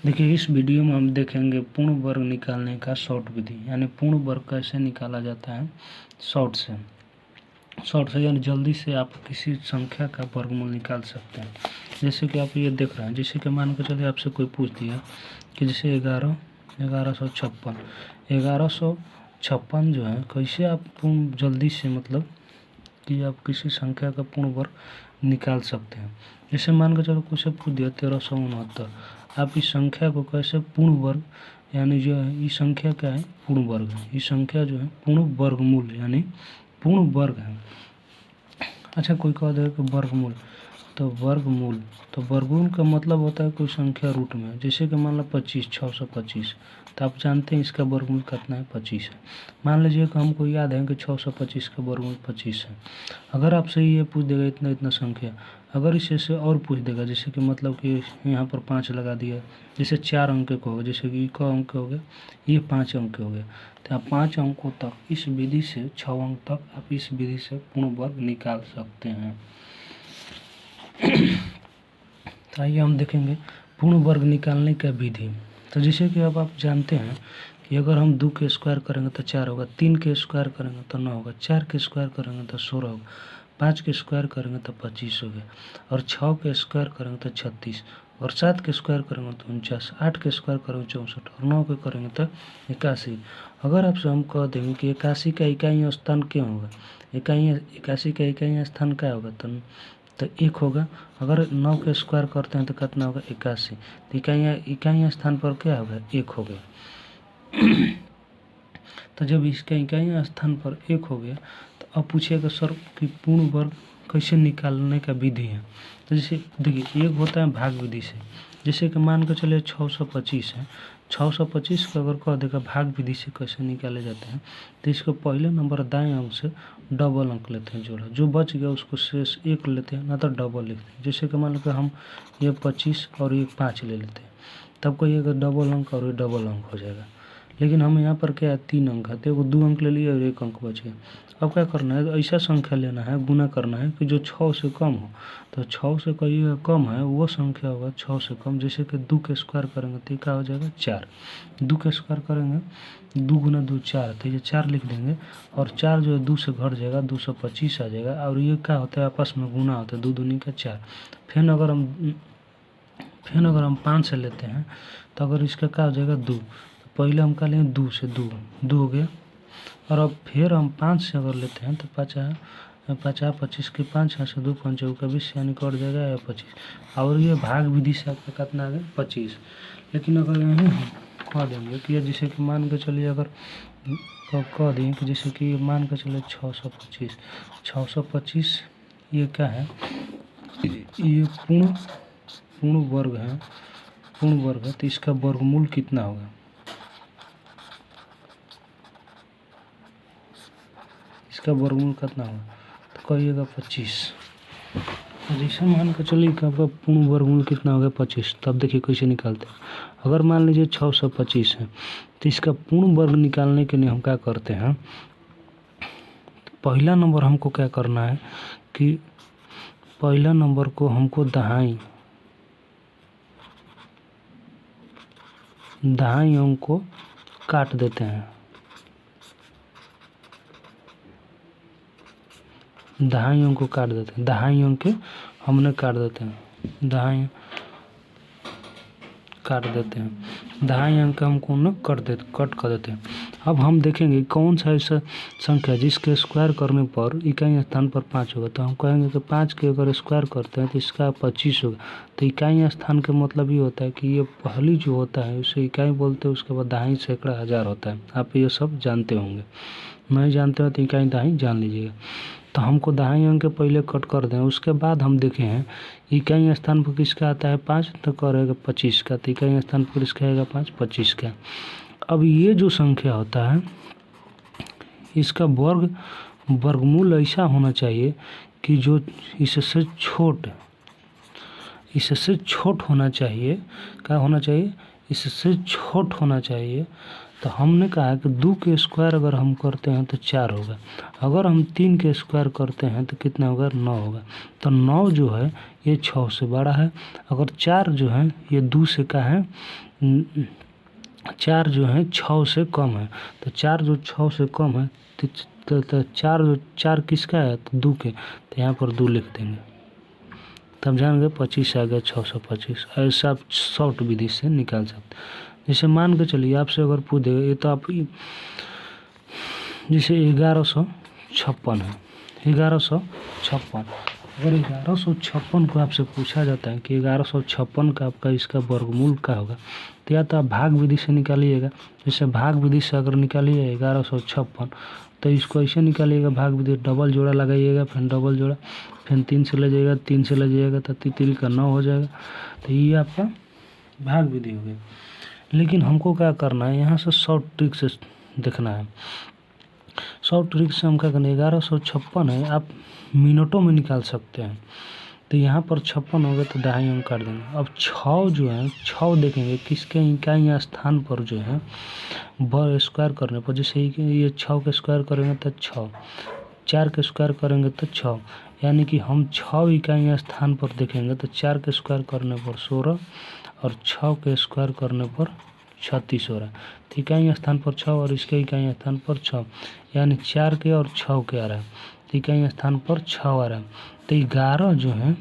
देखिए इस वीडियो में हम देखेंगे पूर्ण वर्ग निकालने का शॉर्ट विधि, यानी पूर्ण वर्ग कैसे निकाला जाता है शॉर्ट से यानी जल्दी से आप किसी संख्या का वर्गमूल निकाल सकते हैं। जैसे कि आप ये देख रहे हैं, जैसे कि मान के चलिए आपसे कोई पूछ दिया कि जैसे 1156 जो है कैसे आप पूर्ण जल्दी से मतलब कि आप किसी संख्या का पूर्ण वर्ग निकाल सकते हैं। जैसे मान के चलो कुछ पूछ दिया 1369, आप इस संख्या को कैसे पूर्ण वर्ग यानी जो है ये संख्या क्या है पूर्ण वर्ग है, ये संख्या जो है पूर्ण वर्गमूल यानी पूर्ण वर्ग है। अच्छा कोई कह दे कि वर्गमूल, तो वर्गमूल का मतलब होता है कोई संख्या रूट में, जैसे कि मान लो 625, तो आप जानते हैं इसका वर्गमूल कितना है 25 है। मान लीजिए कि हमको याद है कि 625 का वर्गमूल 25 है। अगर आपसे ये पूछ देगा इतना इतना संख्या, अगर इसे से और पूछ देगा जैसे कि मतलब कि यहाँ पर 5 लगा दिया, जैसे 4 अंक को हो गया, जैसे कि क अंक हो गया, ये 5 अंक हो गया, तो आप 5 अंकों तक इस विधि से 6 अंक तक आप इस विधि से पूर्ण वर्ग निकाल सकते हैं। तो आइए हम देखेंगे पूर्ण वर्ग निकालने का विधि। तो जैसे कि अब आप जानते हैं कि अगर हम 2 के स्क्वायर करेंगे तो 4 होगा, 3 के स्क्वायर करेंगे तो 9 होगा, 4 के स्क्वायर करेंगे तो 16 होगा, 5 के स्क्वायर करेंगे तो 25 हो गया, और 6 के स्क्वायर करेंगे तो 36, और 7 के स्क्वायर करेंगे तो 49, 8 के स्क्वायर करेंगे 64, और 9 के करेंगे तो 81। अगर आपसे हम कह देंगे कि 81 का इकाई स्थान क्या होगा, 81 का इकाई स्थान क्या होगा, तो 1 होगा। अगर 9 के स्क्वायर करते हैं तो कितना होगा 81, तो इकाई स्थान पर क्या होगा 1 हो गया। तो जब इसका इकाई स्थान पर 1 हो गया तो अब पूछिएगा सर कि पूर्ण वर्ग कैसे निकालने का विधि है। तो जैसे देखिए एक होता है भाग विधि से, जैसे कि मान के चलिए 625 है, 625 को अगर कह देगा भाग विधि से कैसे निकाले जाते हैं, तो इसको पहले नंबर दाएं अंक से डबल अंक लेते हैं जोड़ा, जो बच गया उसको शेष 1 लेते हैं, ना तो डबल लिखते हैं। जैसे कि मान लो कि हम ये 25 और ये 5 ले लेते हैं, तब कहिएगा डबल अंक और ये डबल अंक हो जाएगा। लेकिन हम यहाँ पर क्या है 3 अंक है, तो 2 अंक ले लिए और 1 अंक बच गया। अब क्या करना है, ऐसा संख्या लेना है, गुना करना है कि जो 6 से कम हो, तो 6 से कहिएगा कम है वो संख्या होगा 6 से कम। जैसे कि 2 के स्क्वायर करेंगे तो क्या हो जाएगा 4, 2 के स्क्वायर करेंगे 2 गुना 2 4, तो ये 4 लिख देंगे, और 4 जो है 2 से घट जाएगा 225 आ जाएगा, और ये क्या होता है आपस में गुना होता है, 2 दूनी का 4। फिर अगर हम 5 से लेते हैं तो अगर इसका क्या हो जाएगा 2, पहले हम क्या लेंगे 2 से 2 हो गया, और अब फिर हम 5 से अगर लेते हैं तो 50 25 के 5 से 2 5 का 20 यानी कट जाएगा या 25, और ये भाग विधि से आपका कितना आ गया 25। लेकिन अगर यहीं कह देंगे कि जैसे कि मान के चलिए अगर कह दें कि जैसे कि मान के चलिए 625 ये क्या है, ये पूर्ण वर्ग है, तो इसका वर्गमूल कितना होगा, इसका वर्गमूल कितना होगा, तो कहिएगा 25। जैसे मान के चलिए कि आपका पूर्ण वर्गमूल कितना होगा 25, तब देखिए कैसे निकालते हैं। अगर मान लीजिए 625 है, तो इसका पूर्ण वर्ग निकालने के लिए हम क्या करते हैं, तो पहला नंबर हमको क्या करना है कि पहला नंबर को हमको दाहिनी अंक को काट देते हैं, दाहिनी अंक को काट देते हैं, दाहिनी अंक के हमने काट देते हैं, दाहिनी अंक हमको न कट कर देते हैं। अब हम देखेंगे कौन सा ऐसा संख्या जिसके स्क्वायर करने पर इकाई स्थान पर 5 होगा, तो हम कहेंगे कि 5 के अगर स्क्वायर करते हैं तो इसका 25 होगा। तो इकाई स्थान का मतलब ये होता है कि ये पहली जो होता है उसे इकाई बोलते हैं, उसके बाद दाहिनी सैकड़ा हज़ार होता है। आप ये सब जानते होंगे, नहीं जानते हो तो इकाई दाहिनी जान लीजिएगा। तो हमको दाहिनी अंक के पहले कट कर दें, उसके बाद हम देखे हैं इकाई स्थान पर किसका आता है 5, तो करेगा 25 का, तो इकाई स्थान पर इसका आएगा 5 25 का। अब ये जो संख्या होता है इसका वर्गमूल ऐसा होना चाहिए कि जो इससे छोट होना चाहिए, क्या होना चाहिए, इससे छोट होना चाहिए, तो हमने कहा है कि 2 के स्क्वायर अगर हम करते हैं तो 4 होगा, अगर हम 3 के स्क्वायर करते हैं तो कितना होगा, 9 होगा। तो 9 जो है ये 6 से बड़ा है, अगर 4 जो है ये 2 से का है, 4 जो है 6 से कम है, तो 4 जो 6 से कम है तो 4 किसका है, तो 2 के, तो यहाँ पर 2 लिख देंगे, तब जान गए 25 आ गया, 625। ऐसा आप शॉर्ट विधि से निकाल सकते। जैसे मान के चलिए आपसे अगर पूछ देगा, ये तो आप जैसे 1156 है, 1156, अगर 1156 को आपसे पूछा जाता है कि 1156 का आपका इसका वर्गमूल क्या होगा, तो या तो आप भाग विधि से निकालिएगा। जैसे भाग विधि से अगर निकालिए 1156, तो इसको ऐसे निकालिएगा, भाग विधि डबल जोड़ा लगाइएगा, फिर डबल जोड़ा, फिर 3 से ले जाइएगा, 3 से ले जाइएगा तो 3 का 9 हो जाएगा। तो ये आपका भाग विधि हो गई। लेकिन हमको क्या करना है, यहाँ से शॉर्ट ट्रिक से देखना है। शॉर्ट ट्रिक से हम क्या करना है, 1156 है, आप मिनटों में निकाल सकते हैं। तो यहाँ पर 56 हो गया तो दहाई अंक काट देंगे। अब 6 जो है, 6 देखेंगे किसके इकाई स्थान पर जो है स्क्वायर करने पर, जैसे ये 6 के स्क्वायर करेंगे तो 6, 4 के स्क्वायर करेंगे तो 6, यानी कि हम 6 इकाई स्थान पर देखेंगे तो 4 के स्क्वायर करने पर 16 और 6 के स्क्वायर करने पर 36 हो रहा है। तो इकाई स्थान पर 6 और इसके इकाई स्थान पर 6, यानी 4 के और 6 के आ रहा है, तो इकाई स्थान पर 6 आ रहा है। तो 11 जो है,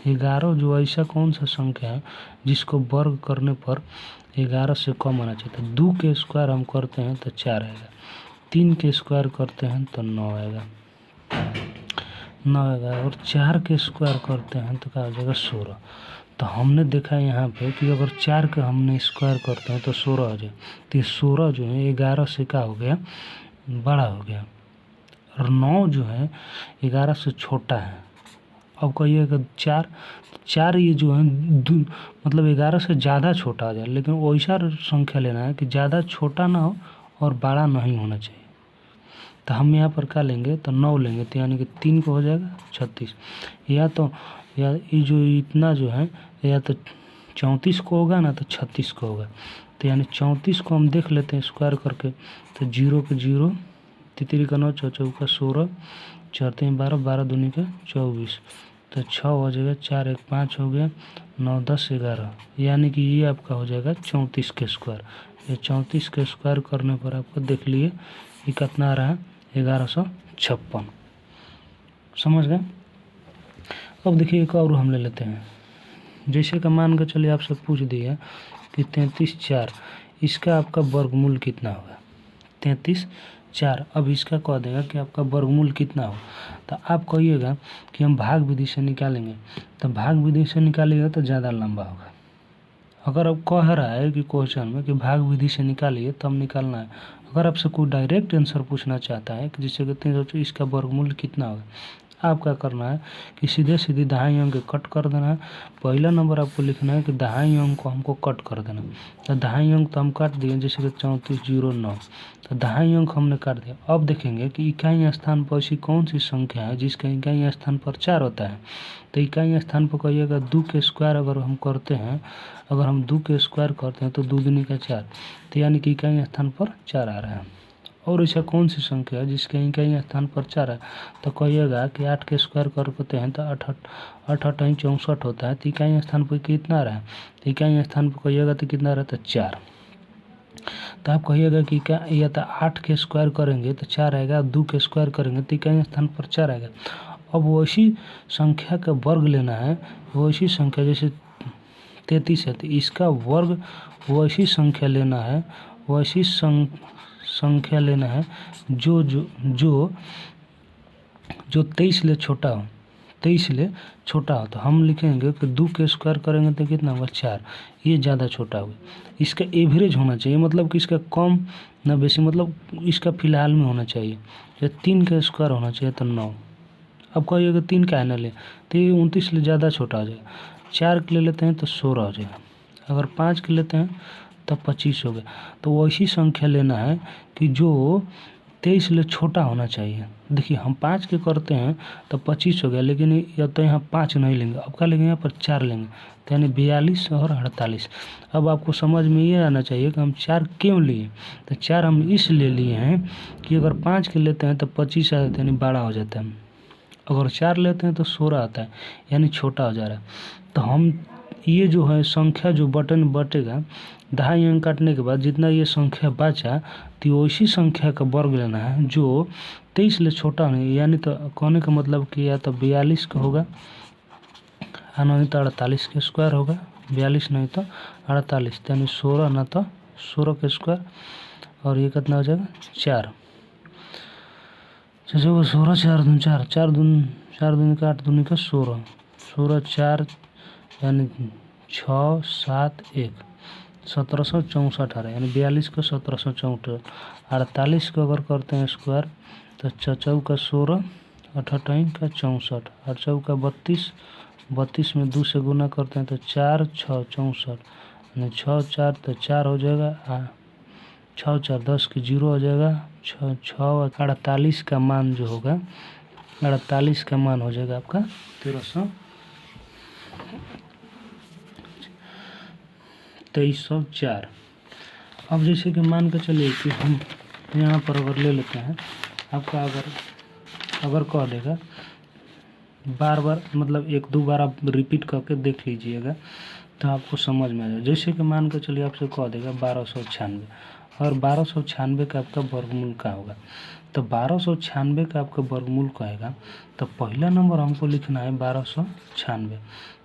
11 जो ऐसा कौन सा संख्या है जिसको वर्ग करने पर 11 से कम आना चाहिए। तो 2 के स्क्वायर हम करते हैं तो 4 आएगा, 3 के स्क्वायर करते हैं तो 9 आएगा, 9 आएगा, और 4 के स्क्वायर करते हैं तो क्या हो जाएगा, 16। तो हमने देखा यहाँ पे कि अगर 4 का हमने स्क्वायर करते हैं तो 16 हो जाए। तो ये 16 जो है 11 से क्या हो गया, बड़ा हो गया, और 9 जो है 11 से छोटा है। अब कहिएगा 4 ये जो है मतलब 11 से ज़्यादा छोटा हो जाए, लेकिन वैसा संख्या लेना है कि ज़्यादा छोटा ना हो और बड़ा नहीं होना चाहिए। तो हम यहाँ पर क्या लेंगे, तो 9 लेंगे, तो यानी कि 3 को हो जाएगा 36, या ये जो इतना जो है या तो 34 को होगा ना तो 36 को होगा। तो यानी 34 को हम देख लेते हैं स्क्वायर करके, तो 0 के 0, 3 का 9, 4 का 16, 4 3 12, 12 दूनी का 24, तो 6 हो जाएगा, 4 1 5 हो गया, 9 10 11, यानी कि ये आपका हो जाएगा 34 के स्क्वायर। ये 34 के स्क्वायर करने पर आपको देख लिए ये कितना आ रहा है, 1156। समझ गए। अब देखिए एक और हम ले लेते हैं। जैसे का मान कर चलिए आपसे पूछ दिया कि 33 4, इसका आपका वर्गमूल कितना होगा, 33 4। अब इसका कह देगा कि आपका वर्गमूल कितना हो, तो आप कहिएगा कि हम भाग विधि से निकालेंगे। तो भाग विधि से निकालिएगा तो ज़्यादा लंबा होगा। अगर अब कह रहा है कि क्वेश्चन में कि भाग विधि से निकालिए तब निकालना है। अगर आपसे कोई डायरेक्ट आंसर पूछना चाहता है कि जिससे कहते हैं इसका वर्गमूल कितना होगा, आप क्या करना है कि सीधे दहाई अंक कट कर देना है। पहला नंबर आपको लिखना है कि दहाई अंक को हमको कट कर देना। तो दहाई अंक तो हम काट दिए, जैसे कि 34 0 9, तो दहाई अंक हमने काट दिया। अब देखेंगे कि इकाई स्थान पर ऐसी कौन सी संख्या है जिसका इकाई स्थान पर 4 होता है। तो इकाई स्थान पर कहिएगा 2 के स्क्वायर अगर हम करते हैं, अगर हम 2 के स्क्वायर करते हैं तो 2 दूनी का 4, तो यानी कि इकाई स्थान पर 4 आ रहा है। और ऐसा कौन सी संख्या है जिसके इकाई स्थान पर 4 है, तो कहिएगा कि 8 के स्क्वायर करते हैं तो 8 8 8 64 होता है। तो इकाई स्थान पर कितना रहा है, तो इकाई स्थान पर कहिएगा तो कितना रहा, तो 4। तो आप कहिएगा कि क्या, या तो 8 के स्क्वायर करेंगे तो 4 आएगा, 2 के स्क्वायर करेंगे तो इकाई स्थान पर 4 आएगा। अब वैसी संख्या का वर्ग लेना है, वैसी संख्या जैसे 33 है तो इसका वर्ग वैसी संख्या लेना है, वैसी संख्या लेना है जो 23 ले छोटा हो, 23 ले छोटा हो। तो हम लिखेंगे कि 2 के स्क्वायर करेंगे तो कितना होगा, 4, ये ज़्यादा छोटा होगा। इसका एवरेज होना चाहिए, मतलब कि इसका कम ना बेसी, मतलब इसका फिलहाल में होना चाहिए। जब 3 का स्क्वायर होना चाहिए तो 9। अब कहिएगा 3 का है ना ले, तो ये 29 ले ज़्यादा छोटा हो जाएगा। 4 के ले लेते हैं तो 16 हो जाएगा, अगर 5 के लेते हैं तब 25 हो गया। तो वैसी संख्या लेना है कि जो 23 ले छोटा होना चाहिए। देखिए हम 5 के करते हैं तो 25 हो गया, लेकिन या तो यहाँ 5 नहीं लेंगे, अब क्या लेंगे, यहाँ पर 4 लेंगे, तो यानी 42 और 48। अब आपको समझ में ये आना चाहिए कि हम 4 क्यों लिए। तो 4 हम इसलिए लिए हैं कि अगर 5 के लेते हैं तो 25 आ जाता है, यानी 12 हो जाता है। अगर 4 लेते हैं तो 16 आता है, यानी छोटा हो जा रहा है। तो हम ये जो है संख्या जो बटन बटेगा, 2.5 अंक काटने के बाद जितना ये संख्या बचा, तो वैसी संख्या का वर्ग लेना है जो 23 ले छोटा नहीं, यानी तो कहने का मतलब कि या तो 42 का होगा नहीं तो 48 के स्क्वायर होगा, 42 नहीं तो 48, यानी 16 ना तो 16 के स्क्वायर, और ये कितना हो जाएगा 4। जैसे वो 16 4 दूनी 4, 4 दूनी का 8 दूनी का 16, 16 4 यानी 6 7 1, 1764 आ रहा है, यानी 42 का 1764। 48 को अगर करते हैं स्क्वायर तो 4 का 16, 8 का 64, 8 का 32, 32 में 2 से गुना करते हैं तो 4 6 64, यानी 6 4 तो 4 हो जाएगा, 6 4 10 की 0 हो जाएगा, 6 6 48 का मान जो होगा, 48 का मान हो जाएगा आपका 2304। अब जैसे कि मान के चलिए कि हम यहाँ पर अगर ले लेते हैं, आपका अगर कह देगा बार बार, मतलब 1-2 बार आप रिपीट करके देख लीजिएगा तो आपको समझ में आ जाए। जैसे कि मान के चलिए आपसे कह देगा 1296, और 1296 का आपका वर्गमूल क्या होगा, तो 1296 का आपका वर्गमूल कहेगा तो पहला नंबर हमको लिखना है 1296,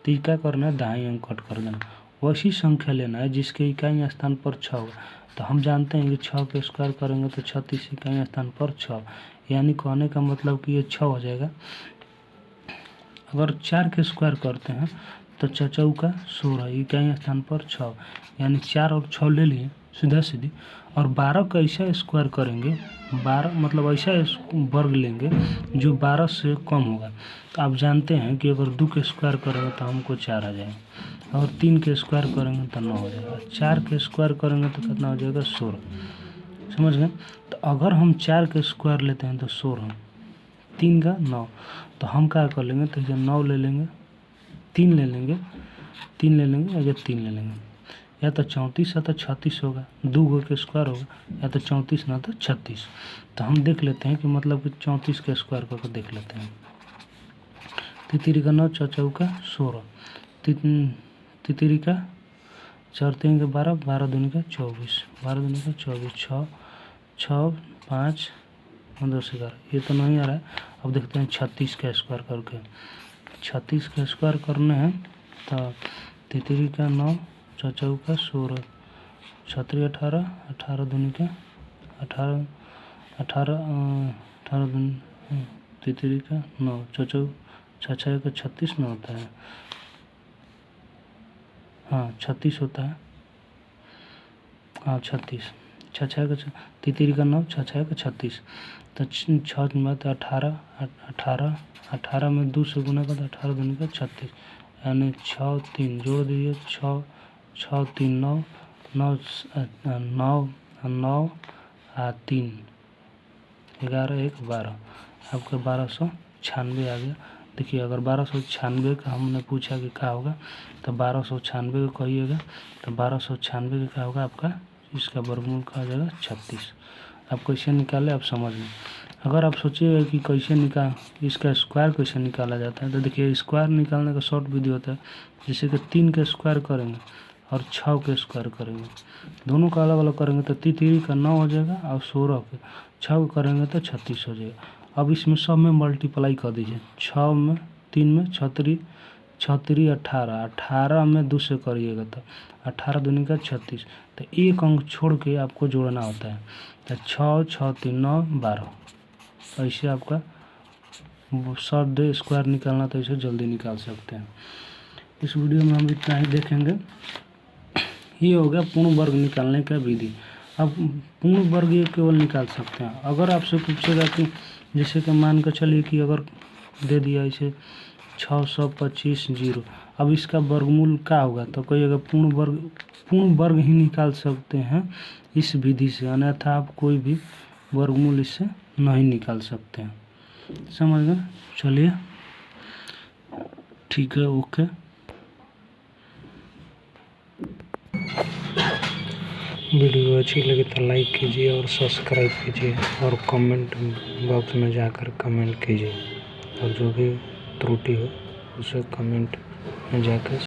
तो ये क्या करना है, 2.5 अंक कट कर देना। वैसी संख्या लेना है जिसके इकाई स्थान पर 6 होगा, तो हम जानते हैं कि 6 के स्क्वायर करेंगे तो 36, इकाई स्थान पर 6, यानी कहने का मतलब कि ये 6 हो जाएगा। अगर 4 के स्क्वायर करते हैं तो 4 का 16, इकाई स्थान पर 6, यानी 4 और 6 ले लिए सीधा सीधी। और 12 का ऐसा स्क्वायर करेंगे, 12 मतलब ऐसा वर्ग लेंगे जो 12 से कम होगा। तो आप जानते हैं कि अगर 2 के स्क्वायर करेंगे तो हमको 4 आ जाएगा, और 3 के स्क्वायर करेंगे तो 9 हो जाएगा, 4 के स्क्वायर करेंगे तो कितना हो जाएगा 16, समझ गए। तो अगर हम 4 के स्क्वायर लेते हैं तो 16, 3 का 9, तो हम क्या कर लेंगे, तो ये 9 ले लेंगे, 3 ले लेंगे, 3 ले लेंगे, या 3 ले लेंगे, या तो 34 या तो 36 होगा, 2 गो के स्क्वायर होगा, या तो 34 ना तो 36। तो हम देख लेते हैं कि मतलब कि 34 के स्क्वायर करके देख लेते हैं। 3 का 9, 4 का 16, 3 का 4 3 का 12, 12 दूनी का 24, 12 दूनी का 24, 6 6 5 10 11, ये तो नहीं आ रहा है। अब देखते हैं 36 का स्क्वायर करके, 36 का स्क्वायर करने हैं तो 3 का 9, 4 का 16, 36 18, 18 दूनी का 18, 18 18 दूनी 3 का 9, 4 6 का 36 में होता है, हाँ 36 होता है, हाँ 36, 6 का 3 का 9, 6 का 36, तो 6 में 18, 18 18 में 2 से गुना करते 18 दूनी का 36, यानी 6 3 जोड़ दीजिए, 6 6 3 9 9 9 9 3 11 1 12, आपका 1296 आ गया। देखिए अगर 1296 का हमने पूछा कि क्या होगा, तो 1296 को कहिएगा, तो 1296 का क्या होगा आपका, इसका वर्गमूल का आ जाएगा 36। आप कैसे निकाले आप समझ लें। अगर आप सोचिएगा कि कैसे इसका स्क्वायर कैसे निकाला जाता है, तो देखिए स्क्वायर निकालने का शॉर्ट वीडियो होता है। जैसे कि 3 के स्क्वायर करेंगे और 6 के स्क्वायर करेंगे, दोनों का अलग अलग करेंगे तो 3 का 9 हो जाएगा, और 16 के 6 करेंगे तो 36 हो जाएगा। अब इसमें सब में मल्टीप्लाई कर दीजिए, 6 में 3 में 36 36 18, 18 में 2 से करिएगा तो 18 दूनी का 36, तो एक अंक छोड़ के आपको जोड़ना होता है, तो 6 6 3 9 12, ऐसे आपका शॉर्ट डे स्क्वायर निकालना तो इसे जल्दी निकाल सकते हैं। इस वीडियो में हम इतना ही देखेंगे। ये हो गया पूर्ण वर्ग निकालने का विधि। अब पूर्ण वर्ग ये केवल निकाल सकते हैं अगर आपसे पूछेगा कि जैसे कि मान कर चलिए कि अगर दे दिया इसे 625 जीरो, अब इसका वर्गमूल क्या होगा, तो कहिएगा पूर्ण वर्ग ही निकाल सकते हैं इस विधि से, अन्यथा आप कोई भी वर्गमूल इससे नहीं निकाल सकते हैं। समझ गए? चलिए ठीक है, ओके। वीडियो अच्छी लगी तो लाइक कीजिए और सब्सक्राइब कीजिए और कमेंट बॉक्स में जाकर कमेंट कीजिए और जो भी त्रुटि हो उसे कमेंट में जाकर